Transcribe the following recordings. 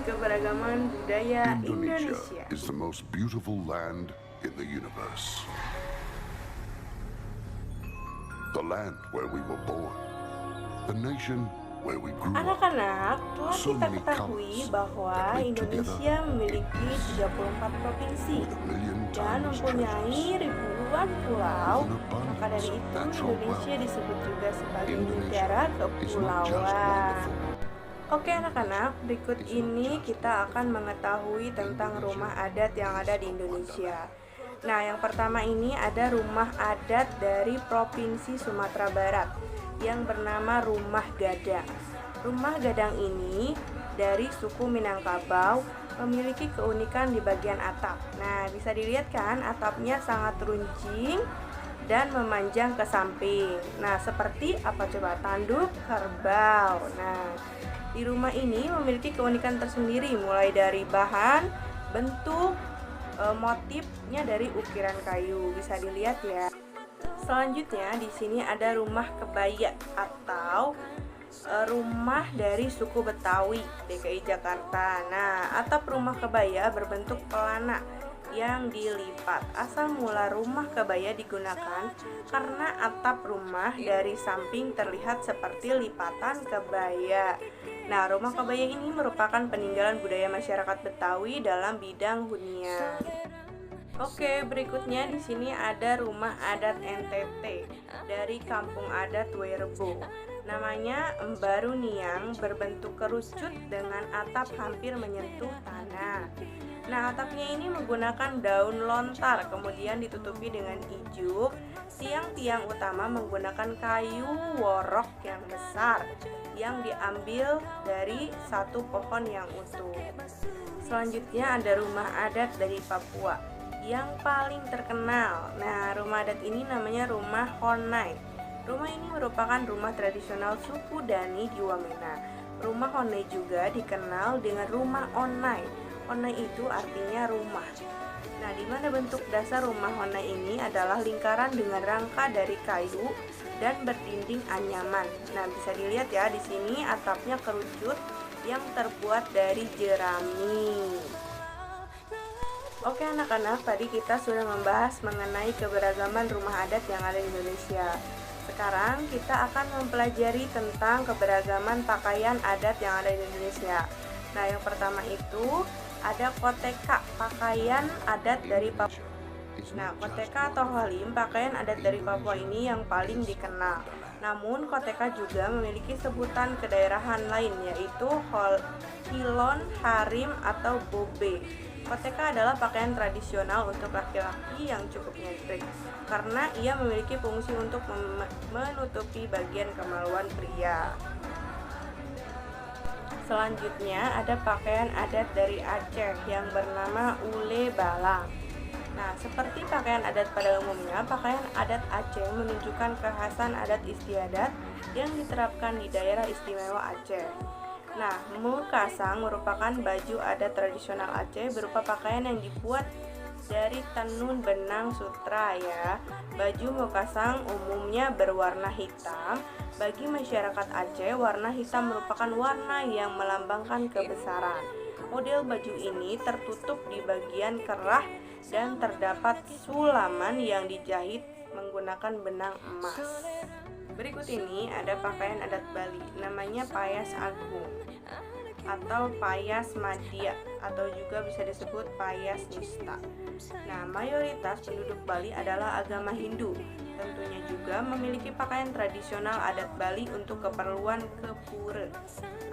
keberagaman budaya Indonesia Indonesia. is the most beautiful land in the universe. The land where we were born. The nation where we grew up. Anak-anak, telah So kita many ketahui colors bahwa that played Indonesia together memiliki 34 provinsi with a million dan times mempunyai treasures. ribuan pulau. With an Maka dari abundance of itu, natural Indonesia wealth. disebut juga sebagai Indonesia negara is not just kepulauan. wonderful. Oke anak-anak, berikut It's not ini just kita akan mengetahui tentang Indonesia rumah adat yang ada di is a Indonesia. wonderland. Nah, yang pertama ini ada rumah adat dari Provinsi Sumatera Barat yang bernama Rumah Gadang. Rumah Gadang ini dari suku Minangkabau memiliki keunikan di bagian atap. Nah, bisa dilihat kan atapnya sangat runcing dan memanjang ke samping. Nah, seperti apa coba? Tanduk kerbau. Nah, di rumah ini memiliki keunikan tersendiri mulai dari bahan, bentuk, motifnya dari ukiran kayu. Bisa dilihat ya. Selanjutnya di sini ada rumah kebaya atau rumah dari suku Betawi DKI Jakarta. Nah, atap rumah kebaya berbentuk pelana yang dilipat. Asal mula rumah kebaya digunakan karena atap rumah dari samping terlihat seperti lipatan kebaya. Nah, rumah kebaya ini merupakan peninggalan budaya masyarakat Betawi dalam bidang hunian. Oke, berikutnya di sini ada rumah adat NTT dari Kampung Adat Werebo. Namanya Embaru Niang, berbentuk kerucut dengan atap hampir menyentuh tanah. Nah, atapnya ini menggunakan daun lontar, kemudian ditutupi dengan ijuk. Tiang-tiang utama menggunakan kayu worok yang besar yang diambil dari satu pohon yang utuh. Selanjutnya ada rumah adat dari Papua yang paling terkenal. Nah, rumah adat ini namanya rumah Honai. Rumah ini merupakan rumah tradisional suku Dani di Wamena. Rumah Honai juga dikenal dengan rumah Onai. Onai itu artinya rumah. Nah, di mana bentuk dasar rumah Honai ini adalah lingkaran dengan rangka dari kayu dan berdinding anyaman. Nah, bisa dilihat ya di sini atapnya kerucut yang terbuat dari jerami. Oke anak-anak, tadi kita sudah membahas mengenai keberagaman rumah adat yang ada di Indonesia. Sekarang kita akan mempelajari tentang keberagaman pakaian adat yang ada di Indonesia. Nah, yang pertama itu ada koteka, pakaian adat dari Papua. Nah, koteka atau halim, pakaian adat dari Papua ini yang paling dikenal. Namun, koteka juga memiliki sebutan kedaerahan lain, yaitu hilon, harim, atau bobe. Koteka adalah pakaian tradisional untuk laki-laki yang cukup nyentrik karena ia memiliki fungsi untuk menutupi bagian kemaluan pria. Selanjutnya ada pakaian adat dari Aceh yang bernama ule balang. Nah, seperti pakaian adat pada umumnya, pakaian adat Aceh menunjukkan kekhasan adat istiadat yang diterapkan di daerah istimewa Aceh. Nah, mukasang merupakan baju adat tradisional Aceh berupa pakaian yang dibuat dari tenun benang sutra ya. Baju mukasang umumnya berwarna hitam. Bagi masyarakat Aceh, warna hitam merupakan warna yang melambangkan kebesaran. Model baju ini tertutup di bagian kerah dan terdapat sulaman yang dijahit menggunakan benang emas. Berikut ini ada pakaian adat Bali, namanya payas agung atau payas madya atau juga bisa disebut payas nista. Nah, mayoritas penduduk Bali adalah agama Hindu. Tentunya juga memiliki pakaian tradisional adat Bali untuk keperluan kepura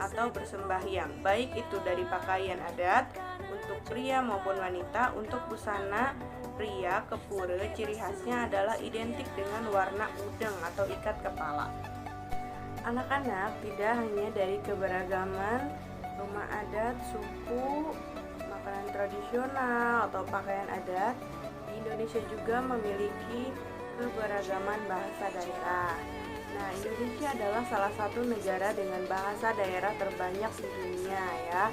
atau bersembahyang, baik itu dari pakaian adat untuk pria maupun wanita. Untuk busana pria kepura, ciri khasnya adalah identik dengan warna udeng atau ikat kepala. Anak-anak, tidak hanya dari keberagaman rumah adat, suku, makanan tradisional, atau pakaian adat, di Indonesia juga memiliki keberagaman bahasa daerah. Nah, Indonesia adalah salah satu negara dengan bahasa daerah terbanyak di dunia ya.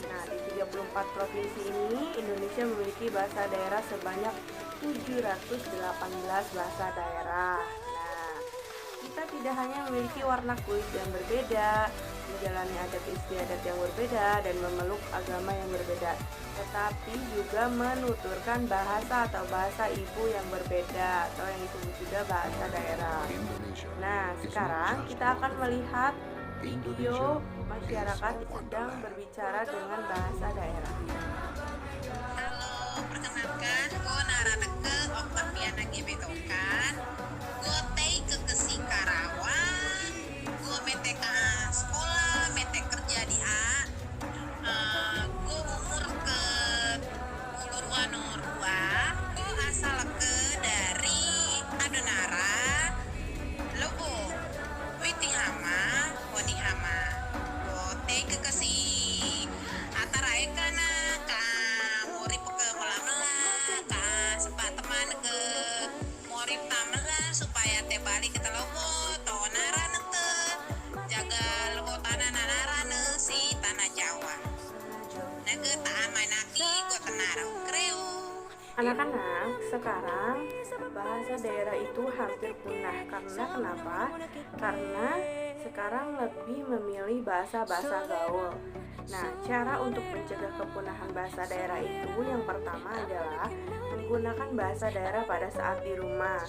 Nah, di 34 provinsi ini, Indonesia memiliki bahasa daerah sebanyak 718 bahasa daerah. Nah, kita tidak hanya memiliki warna kulit yang berbeda, menjalani adat istiadat yang berbeda dan memeluk agama yang berbeda, tetapi juga menuturkan bahasa atau bahasa ibu yang berbeda atau yang disebut juga bahasa daerah. Nah, sekarang kita akan melihat video masyarakat sedang berbicara dengan bahasa daerah. Halo, perkenalkan, gue Naraneke Oktaviana Gebetokan. Gue tei ke Kesi Karawang. Gue metek sekolah, metek kerja di A. Gue umur ke Ulurwa nomor 2. Gue asal ke dari Adonara, Lobo, Witihama, Wonihama. Gue tei ke Kesi Atarai kana ka mori ke kolam ka sempat teman ke mori tamela supaya teh balik ke Lobo tonara nete jaga lobo tanah narane si tanah Jawa nege taan mainaki go tenarau kreu. Anak-anak, sekarang bahasa daerah itu hampir punah. Karena kenapa? Karena sekarang lebih memilih bahasa-bahasa gaul. Nah, cara untuk mencegah kepunahan bahasa daerah itu yang pertama adalah menggunakan bahasa daerah pada saat di rumah.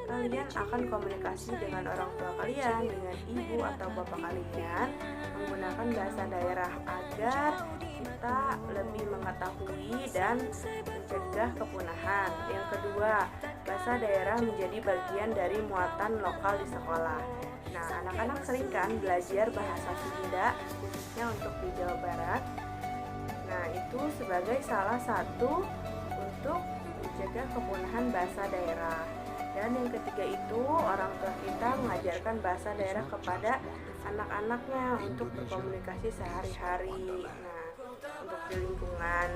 Kalian akan komunikasi dengan orang tua kalian, dengan ibu atau bapak kalian menggunakan bahasa daerah agar kita lebih mengetahui dan mencegah kepunahan. Yang kedua, bahasa daerah menjadi bagian dari muatan lokal di sekolah. Nah, anak-anak sering kan belajar bahasa Sunda, khususnya untuk di Jawa Barat. Nah, itu sebagai salah satu untuk mencegah kepunahan bahasa daerah. Dan yang ketiga itu, orang tua kita mengajarkan bahasa daerah kepada anak-anaknya untuk berkomunikasi sehari-hari. Nah, untuk di lingkungan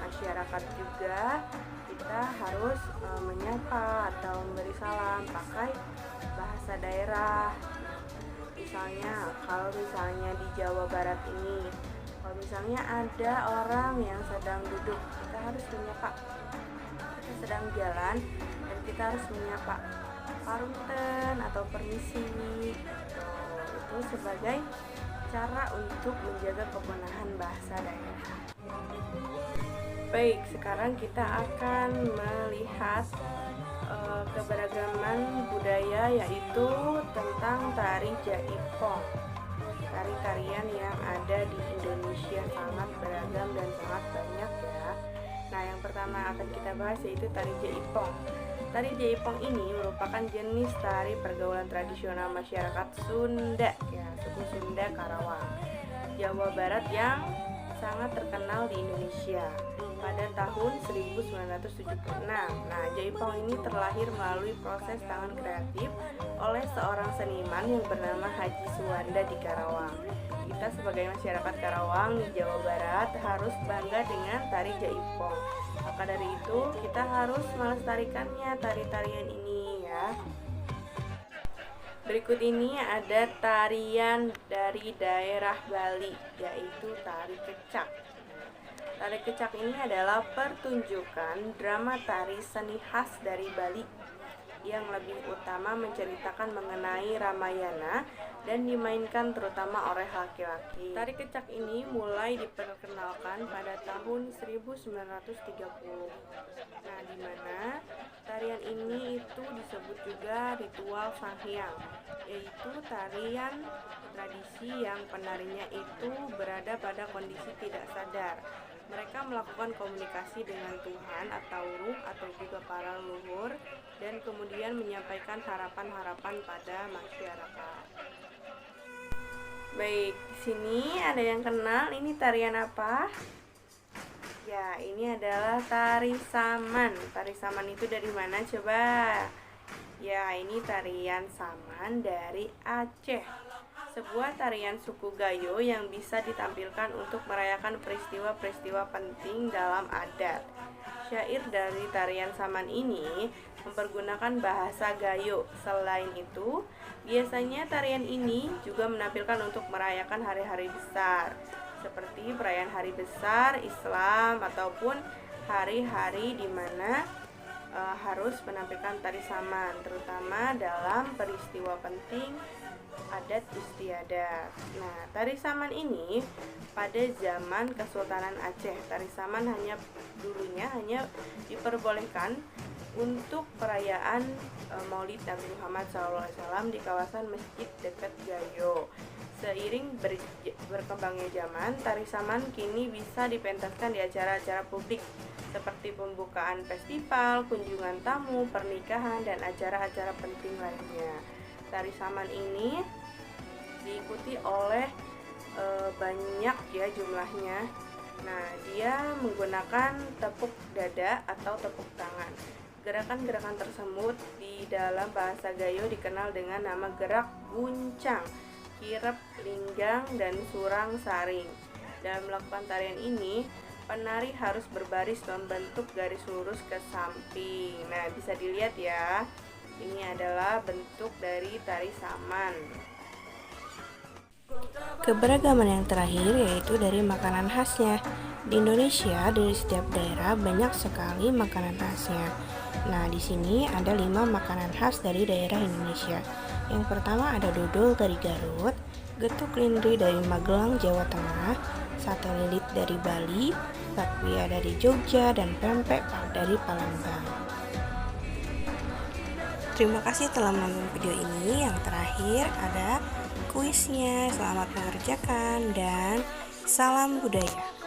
masyarakat juga kita harus menyapa atau memberi salam pakai bahasa daerah. Misalnya kalau misalnya di Jawa Barat ini, kalau misalnya ada orang yang sedang duduk, kita harus menyapa. Kita sedang jalan dan kita harus menyapa Parunten atau permisi. Itu sebagai cara untuk menjaga kepunahan bahasa daerah. Baik, sekarang kita akan melihat keberagaman budaya, yaitu tentang tari jaipong. Tari-tarian yang ada di Indonesia sangat beragam dan sangat banyak ya. Nah, yang pertama akan kita bahas yaitu tari jaipong. Tari jaipong ini merupakan jenis tari pergaulan tradisional masyarakat Sunda ya, suku Sunda Karawang, Jawa Barat yang sangat terkenal di Indonesia pada tahun 1976. Nah, jaipong ini terlahir melalui proses tangan kreatif oleh seorang seniman yang bernama Haji Suwanda di Karawang. Kita sebagai masyarakat Karawang di Jawa Barat harus bangga dengan tari jaipong. Maka dari itu kita harus melestarikannya, tari-tarian ini ya. Berikut ini ada tarian dari daerah Bali, yaitu tari kecak. Tari kecak ini adalah pertunjukan drama tari seni khas dari Bali yang lebih utama menceritakan mengenai Ramayana dan dimainkan terutama oleh laki-laki. Tari kecak ini mulai diperkenalkan pada tahun 1930. Nah, di mana tarian ini itu disebut juga ritual Sanghyang, yaitu tarian tradisi yang penarinya itu berada pada kondisi tidak sadar. Mereka melakukan komunikasi dengan Tuhan atau ruh atau juga para leluhur dan kemudian menyampaikan harapan-harapan pada masyarakat. Baik, di sini ada yang kenal ini tarian apa? Ya, ini adalah tari saman. Tari saman itu dari mana coba? Ya, ini tarian saman dari Aceh. Sebuah tarian suku Gayo yang bisa ditampilkan untuk merayakan peristiwa-peristiwa penting dalam adat. Syair dari tarian saman ini mempergunakan bahasa Gayo. Selain itu, biasanya tarian ini juga menampilkan untuk merayakan hari-hari besar, seperti perayaan hari besar Islam ataupun hari-hari di mana harus menampilkan tari saman, terutama dalam peristiwa penting adat istiadat. Nah, tari saman ini pada zaman Kesultanan Aceh, tari saman dulunya hanya diperbolehkan untuk perayaan Maulid Nabi Muhammad SAW di kawasan masjid dekat Gayo. Seiring berkembangnya zaman, tari saman kini bisa dipentaskan di acara-acara publik seperti pembukaan festival, kunjungan tamu, pernikahan, dan acara-acara penting lainnya. Tari saman ini diikuti oleh banyak ya jumlahnya. Nah, dia menggunakan tepuk dada atau tepuk tangan. Gerakan-gerakan tersebut di dalam bahasa Gayo dikenal dengan nama gerak guncang, kirep, linggang, dan surang saring. Dalam melakukan tarian ini, penari harus berbaris membentuk garis lurus ke samping. Nah, bisa dilihat ya. Ini adalah bentuk dari tari saman. Keberagaman yang terakhir yaitu dari makanan khasnya. Di Indonesia, dari setiap daerah banyak sekali makanan khasnya. Nah, di sini ada 5 makanan khas dari daerah Indonesia. Yang pertama ada dodol dari Garut, getuk lindri dari Magelang, Jawa Tengah, sate lilit dari Bali, bakpia dari Jogja, dan pempek dari Palembang. Terima kasih telah menonton video ini. Yang terakhir ada kuisnya. Selamat mengerjakan dan salam budaya.